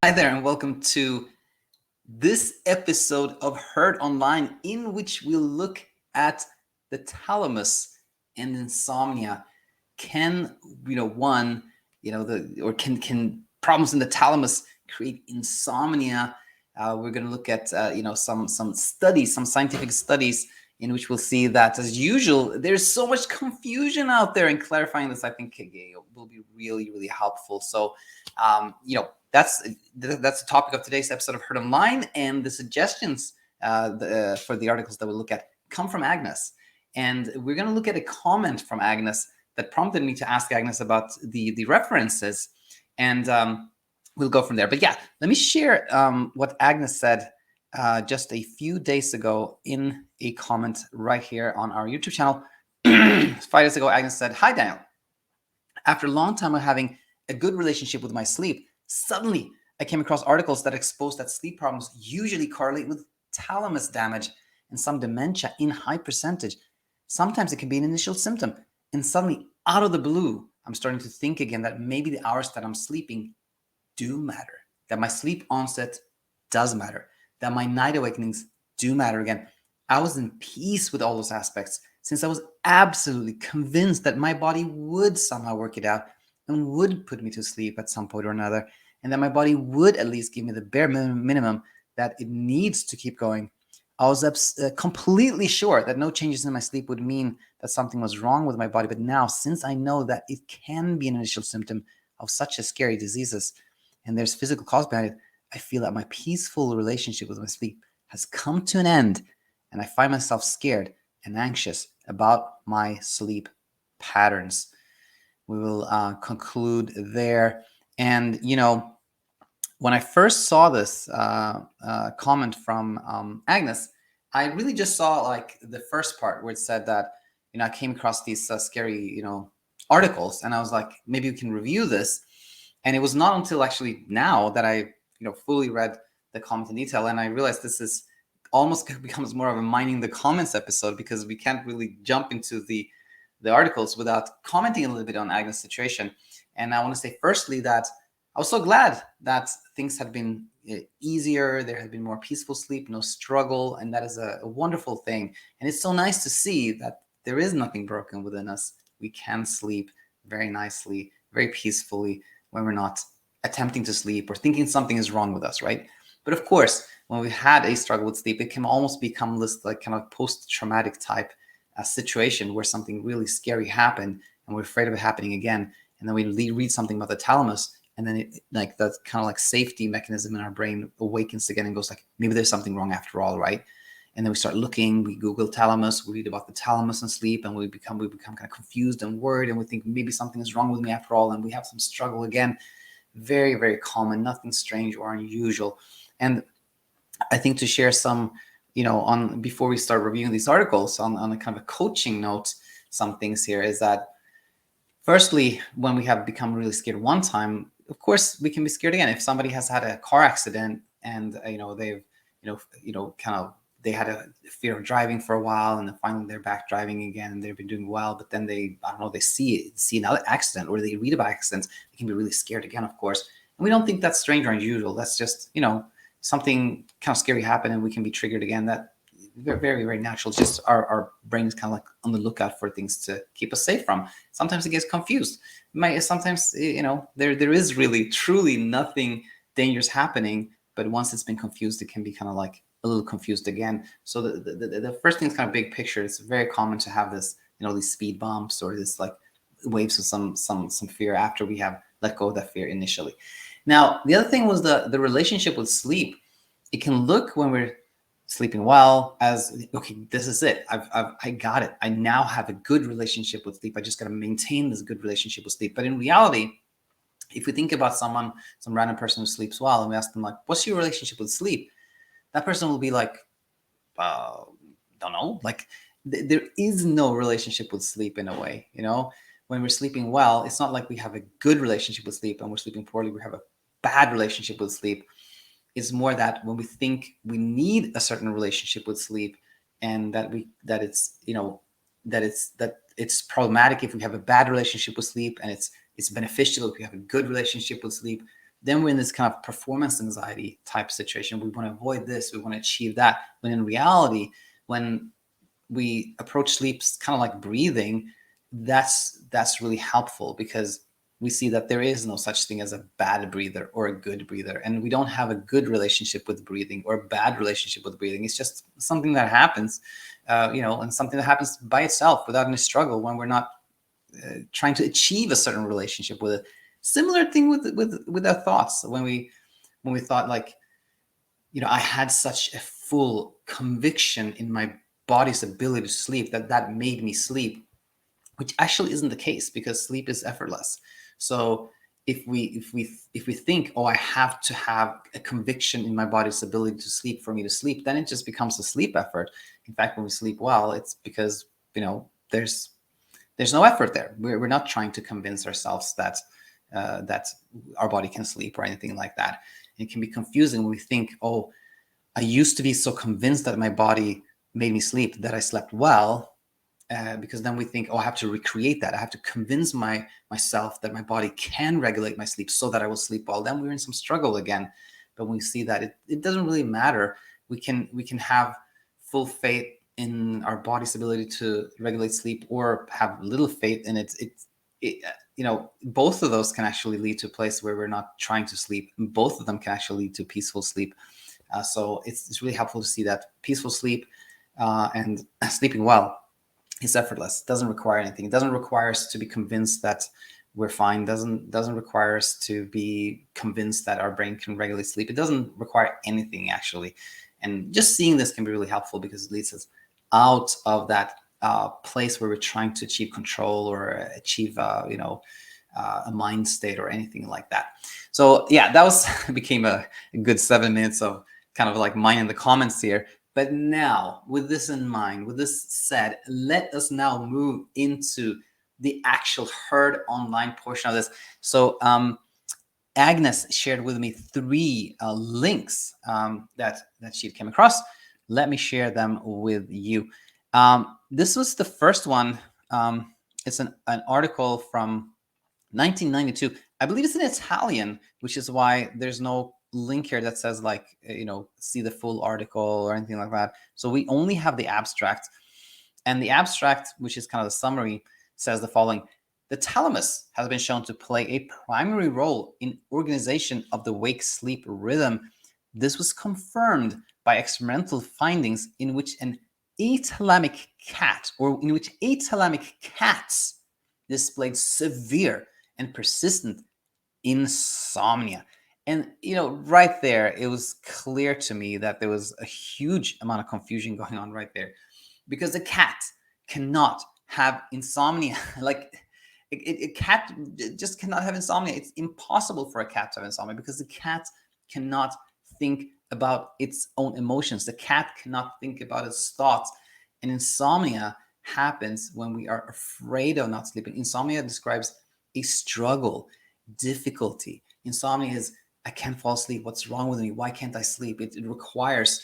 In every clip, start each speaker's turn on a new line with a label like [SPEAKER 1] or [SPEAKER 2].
[SPEAKER 1] Hi there, and welcome to this episode of Heard Online, in which we'll look at the thalamus and insomnia. Can can problems in the thalamus create insomnia? We're going to look at some studies, some scientific studies, in which we'll see that, as usual, there's so much confusion out there, and clarifying this, I think, will be really, really helpful. So, that's the topic of today's episode of Heard Online, and the suggestions for the articles that we'll look at come from Agnes. And we're going to look at a comment from Agnes that prompted me to ask Agnes about the references, and we'll go from there. But yeah, let me share what Agnes said just a few days ago in a comment right here on our YouTube channel. 5 days ago, Agnes said, "Hi, Daniel. After a long time of having a good relationship with my sleep, suddenly I came across articles that exposed that sleep problems usually correlate with thalamus damage and some dementia in high percentage. Sometimes it can be an initial symptom. And suddenly, out of the blue, I'm starting to think again that maybe the hours that I'm sleeping do matter, that my sleep onset does matter, that my night awakenings do matter again. I was in peace with all those aspects since I was absolutely convinced that my body would somehow work it out and would put me to sleep at some point or another, and that my body would at least give me the bare minimum that it needs to keep going. I was completely sure that no changes in my sleep would mean that something was wrong with my body. But now, since I know that it can be an initial symptom of such a scary diseases, and there's physical cause behind it, I feel that my peaceful relationship with my sleep has come to an end, and I find myself scared and anxious about my sleep patterns." We will conclude there. And, when I first saw this comment from Agnes, I really just saw like the first part where it said that, I came across these scary, articles, and I was like, maybe we can review this. And it was not until actually now that I, fully read the comment in detail, and I realized this is almost becomes more of a mining the comments episode, because we can't really jump into the articles without commenting a little bit on Agnes' situation. And I want to say firstly that I was so glad that things had been easier. There had been more peaceful sleep, no struggle, and that is a wonderful thing. And it's so nice to see that there is nothing broken within us. We can sleep very nicely, very peacefully, when we're not attempting to sleep or thinking something is wrong with us, right? But of course, when we've had a struggle with sleep, it can almost become this like kind of post-traumatic type situation where something really scary happened and we're afraid of it happening again. And then we read something about the thalamus, and then it, like that kind of like safety mechanism in our brain awakens again and goes like, maybe there's something wrong after all, right? And then we start looking, we Google thalamus, we read about the thalamus and sleep, and we become kind of confused and worried, and we think maybe something is wrong with me after all, and we have some struggle again. Very, very common, nothing strange or unusual. And I think to share some, on before we start reviewing these articles, on a kind of a coaching note, some things here is that firstly, when we have become really scared one time, of course we can be scared again. If somebody has had a car accident and they've kind of they had a fear of driving for a while, and then finally they're back driving again, and they've been doing well, but then they see another accident, or they read about accidents, they can be really scared again, of course. And we don't think that's strange or unusual. That's just something kind of scary happened, and we can be triggered again. That very, very, very natural. It's just our brain is kind of like on the lookout for things to keep us safe from. Sometimes it gets confused. Sometimes there is really truly nothing dangerous happening, but once it's been confused, it can be kind of like a little confused again. So the first thing is kind of big picture. It's very common to have this, these speed bumps or this like waves of some fear after we have let go of that fear initially. Now, the other thing was the relationship with sleep. It can look, when we're sleeping well, as, okay, this is it. I got it. I now have a good relationship with sleep. I just got to maintain this good relationship with sleep. But in reality, if we think about some random person who sleeps well, and we ask them like, what's your relationship with sleep? That person will be like, don't know. Like there is no relationship with sleep in a way, when we're sleeping well, it's not like we have a good relationship with sleep, and we're sleeping poorly, we have a bad relationship with sleep. It's more that when we think we need a certain relationship with sleep, and that it's problematic if we have a bad relationship with sleep, and it's beneficial if we have a good relationship with sleep. then we're in this kind of performance anxiety type situation. We want to avoid this, we want to achieve that. When in reality, when we approach sleep kind of like breathing, that's really helpful, because we see that there is no such thing as a bad breather or a good breather, and we don't have a good relationship with breathing or a bad relationship with breathing. It's just something that happens, and something that happens by itself without any struggle, when we're not trying to achieve a certain relationship with it. Similar thing with our thoughts. When we thought, like, I had such a full conviction in my body's ability to sleep that made me sleep, which actually isn't the case, because sleep is effortless. So if we think, oh, I have to have a conviction in my body's ability to sleep for me to sleep, then it just becomes a sleep effort. In fact, when we sleep well, it's because there's no effort there. We're not trying to convince ourselves that our body can sleep or anything like that. It can be confusing when we think, oh, I used to be so convinced that my body made me sleep that I slept well, because then we think, oh, I have to recreate that. I have to convince myself that my body can regulate my sleep so that I will sleep well. Then we're in some struggle again. But when we see that it doesn't really matter, we can have full faith in our body's ability to regulate sleep, or have little faith in it. Both of those can actually lead to a place where we're not trying to sleep. Both of them can actually lead to peaceful sleep. So it's really helpful to see that peaceful sleep and sleeping well is effortless. It doesn't require anything. It doesn't require us to be convinced that we're fine. Doesn't require us to be convinced that our brain can regulate sleep. It doesn't require anything, actually. And just seeing this can be really helpful, because it leads us out of that place where we're trying to achieve control or achieve a mind state or anything like that. So yeah, that was became a good 7 minutes of kind of like mine in the comments here. But now, with this in mind, with this said, let us now move into the actual Heard Online portion of this. So Agnes shared with me 3 links that she came across. Let me share them with you. This was the first one. It's an article from 1992. I believe it's in Italian, which is why there's no link here that says, like, see the full article or anything like that. So we only have the abstract. And the abstract, which is kind of the summary, says the following: the thalamus has been shown to play a primary role in organization of the wake-sleep rhythm. This was confirmed by experimental findings in which athalamic cats displayed severe and persistent insomnia. And right there, it was clear to me that there was a huge amount of confusion going on right there, because a cat cannot have insomnia. Like, a cat just cannot have insomnia. It's impossible for a cat to have insomnia, because the cat cannot think about its own emotions. The cat cannot think about its thoughts. And insomnia happens when we are afraid of not sleeping. Insomnia describes a struggle, difficulty. Insomnia is, I can't fall asleep. What's wrong with me? Why can't I sleep? It requires,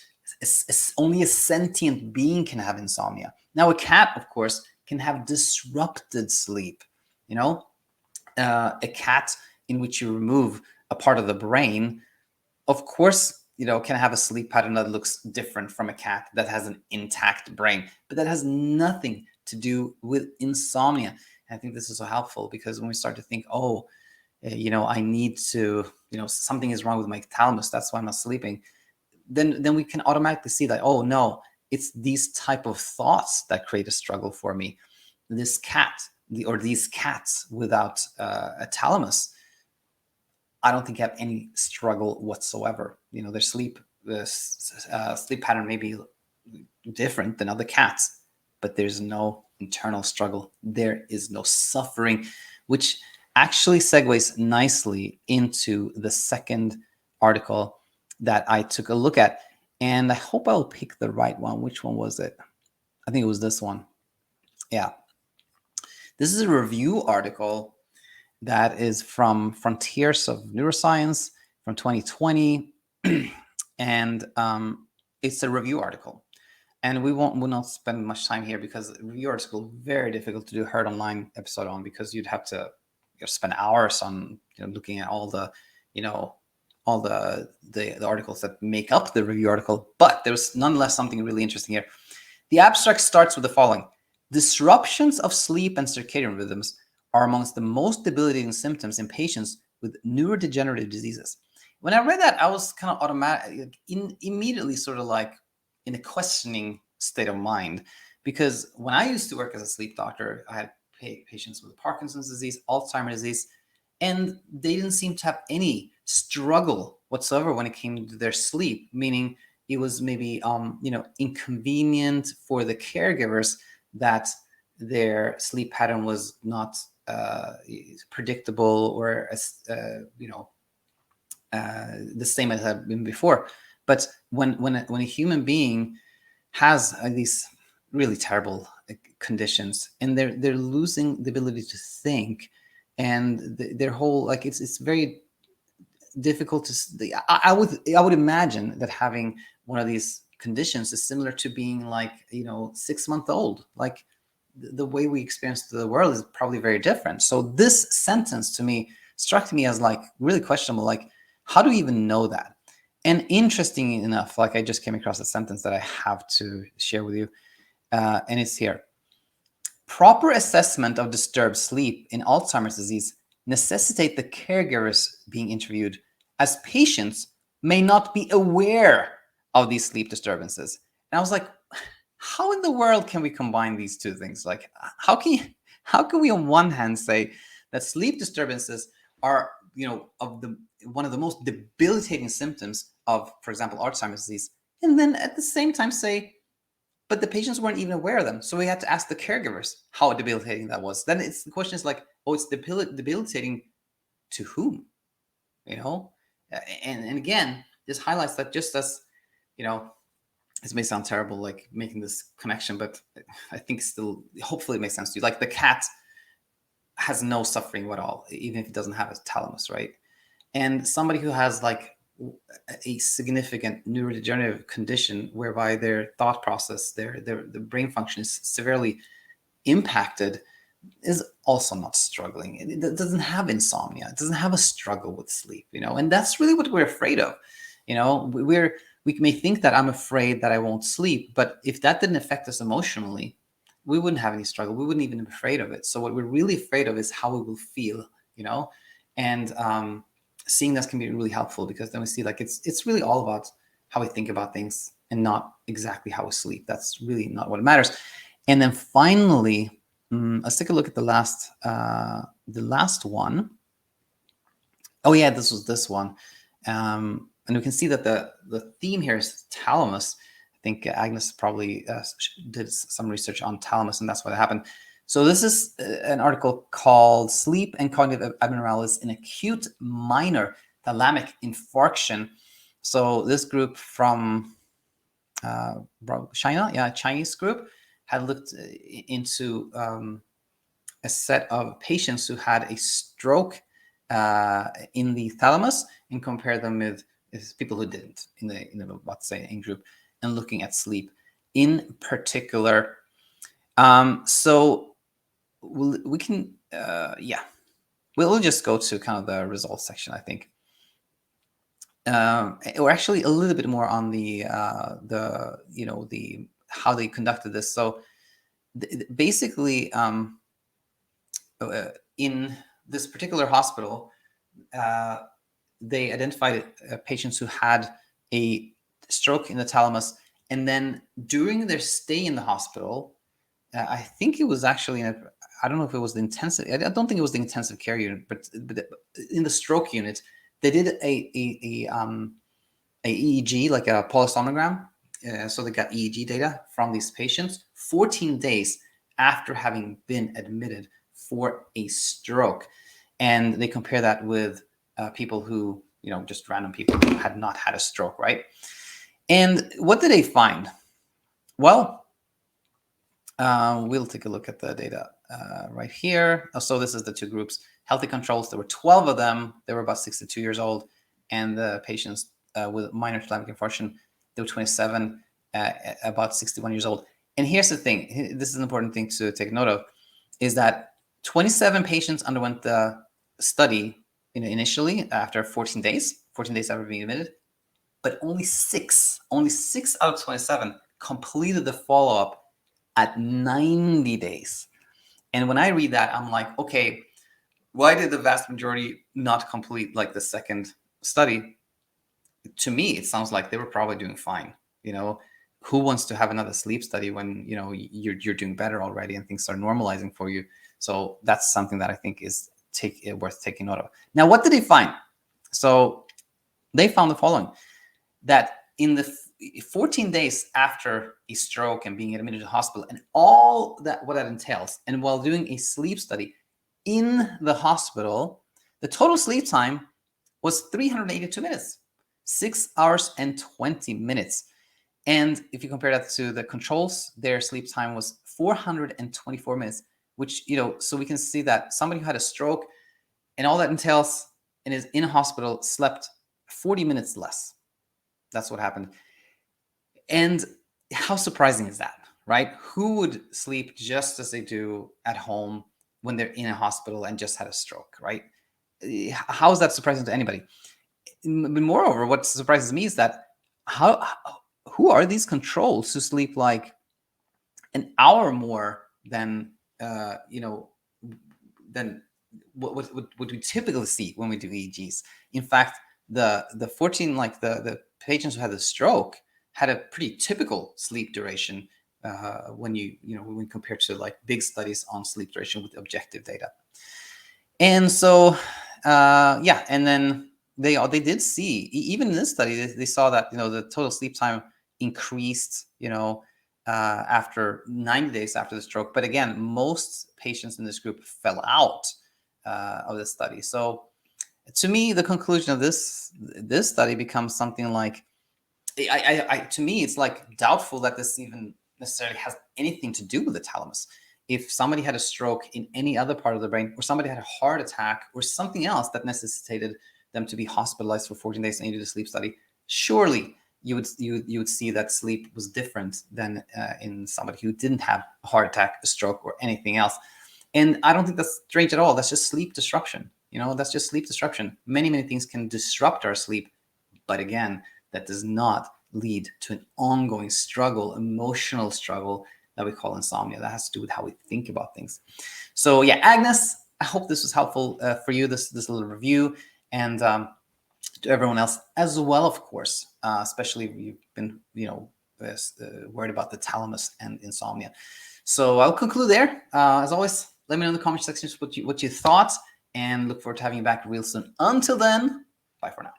[SPEAKER 1] only a sentient being can have insomnia. Now, a cat, of course, can have disrupted sleep. A cat in which you remove a part of the brain, of course, can have a sleep pattern that looks different from a cat that has an intact brain. But that has nothing to do with insomnia. And I think this is so helpful, because when we start to think, oh, I need to, something is wrong with my thalamus, that's why I'm not sleeping, then we can automatically see that, oh no, it's these type of thoughts that create a struggle for me. This cat, or these cats without a thalamus, I don't think have any struggle whatsoever. Their sleep pattern may be different than other cats, but there's no internal struggle. There is no suffering, which actually segues nicely into the second article that I took a look at. And I hope I'll pick the right one. Which one was it? I think it was this one. Yeah. This is a review article that is from Frontiers of Neuroscience from 2020. And it's a review article. And we'll not spend much time here, because a review article, very difficult to do a Heard Online episode on, because you'd have to spend hours on looking at all the all the articles that make up the review article, but there was nonetheless something really interesting here. The abstract starts with the following: disruptions of sleep and circadian rhythms are amongst the most debilitating symptoms in patients with neurodegenerative diseases. When I read that, I was kind of immediately sort of like in a questioning state of mind, because when I used to work as a sleep doctor, I had patients with Parkinson's disease, Alzheimer's disease, and they didn't seem to have any struggle whatsoever when it came to their sleep, meaning it was maybe inconvenient for the caregivers that their sleep pattern was not predictable or the same as it had been before. But when a human being has these really terrible conditions, and they're losing the ability to think, and their whole, like, it's very difficult to. I would imagine that having one of these conditions is similar to being like 6-month-old. Like the way we experience the world is probably very different. So this sentence to me struck me as like really questionable. Like, how do we even know that? And interesting enough, like I just came across a sentence that I have to share with you, and it's here. Proper assessment of disturbed sleep in Alzheimer's disease necessitate the caregivers being interviewed, as patients may not be aware of these sleep disturbances. And I was like, how in the world can we combine these two things? Like, how can we on one hand say that sleep disturbances are, one of the most debilitating symptoms of, for example, Alzheimer's disease, and then at the same time say, but the patients weren't even aware of them. So we had to ask the caregivers how debilitating that was. Then the question is like, oh, it's debilitating to whom? And again, this highlights that, just as, this may sound terrible, like making this connection, but I think still, hopefully it makes sense to you. Like the cat has no suffering at all, even if it doesn't have a thalamus, right? And somebody who has like a significant neurodegenerative condition whereby their thought process, their brain function is severely impacted, is also not struggling. It doesn't have insomnia. It doesn't have a struggle with sleep, and that's really what we're afraid of. We may think that I'm afraid that I won't sleep, but if that didn't affect us emotionally, we wouldn't have any struggle. We wouldn't even be afraid of it. So what we're really afraid of is how we will feel, and seeing this can be really helpful, because then we see like it's really all about how we think about things and not exactly how we sleep. That's really not what matters. And then finally, let's take a look at the last one. Oh yeah, this was this one. And we can see that the theme here is thalamus. I think Agnes probably did some research on thalamus, and that's why that happened. So this is an article called Sleep and Cognitive Abnormalities in Acute Minor Thalamic Infarction. So this group from China, Chinese group, had looked into a set of patients who had a stroke in the thalamus, and compared them with people who didn't in the let's say in group, and looking at sleep in particular. So we can we'll just go to kind of the results section, I think, or actually a little bit more on the how they conducted this. So basically, in this particular hospital, they identified patients who had a stroke in the thalamus, and then during their stay in the hospital, I think it was actually I don't know if it was the intensive. I don't think it was the intensive care unit, but in the stroke unit, they did a EEG, like a polysomnogram. So they got EEG data from these patients 14 days after having been admitted for a stroke, and they compare that with people who, just random people who had not had a stroke, right? And what did they find? Well, we'll take a look at the data right here. So this is the two groups. Healthy controls, there were 12 of them. They were about 62 years old. And the patients with minor thalamic infarction, they were 27, about 61 years old. And here's the thing. This is an important thing to take note of, is that 27 patients underwent the study initially after 14 14 days after being admitted, but only six out of 27 completed the follow-up at 90 days. And when I read that, I'm like, okay, why did the vast majority not complete like the second study? To me, it sounds like they were probably doing fine. Who wants to have another sleep study when you're doing better already and things are normalizing for you? So that's something that I think is worth taking note of. Now, what did they find? So they found the following: that in the 14 days after a stroke and being admitted to the hospital and all that what that entails, and while doing a sleep study in the hospital, the total sleep time was 382 minutes, 6 hours and 20 minutes. And if you compare that to the controls, their sleep time was 424 minutes, which, so we can see that somebody who had a stroke and all that entails and is in a hospital slept 40 minutes less. That's what happened. And how surprising is that, right? Who would sleep just as they do at home when they're in a hospital and just had a stroke, right? How is that surprising to anybody? Moreover, what surprises me is that who are these controls who sleep like an hour more than than what we typically see when we do EEGs? In fact, the 14, like the patients who had the stroke had a pretty typical sleep duration when compared to like big studies on sleep duration with objective data. And so and then they did see, even in this study, they saw that the total sleep time increased after 90 days after the stroke. But again, most patients in this group fell out of the study. So to me, the conclusion of this study becomes something like, to me, it's like doubtful that this even necessarily has anything to do with the thalamus. If somebody had a stroke in any other part of the brain, or somebody had a heart attack or something else that necessitated them to be hospitalized for 14 days and you did a sleep study, surely you would see that sleep was different than in somebody who didn't have a heart attack, a stroke, or anything else. And I don't think that's strange at all. That's just sleep disruption. That's just sleep disruption. Many, many things can disrupt our sleep. But again, that does not lead to an ongoing struggle, emotional struggle that we call insomnia. That has to do with how we think about things. So yeah, Agnes, I hope this was helpful for you, this little review, and to everyone else as well, of course, especially if you've been, worried about the thalamus and insomnia. So I'll conclude there. As always, let me know in the comment section what you thought, and look forward to having you back real soon. Until then, bye for now.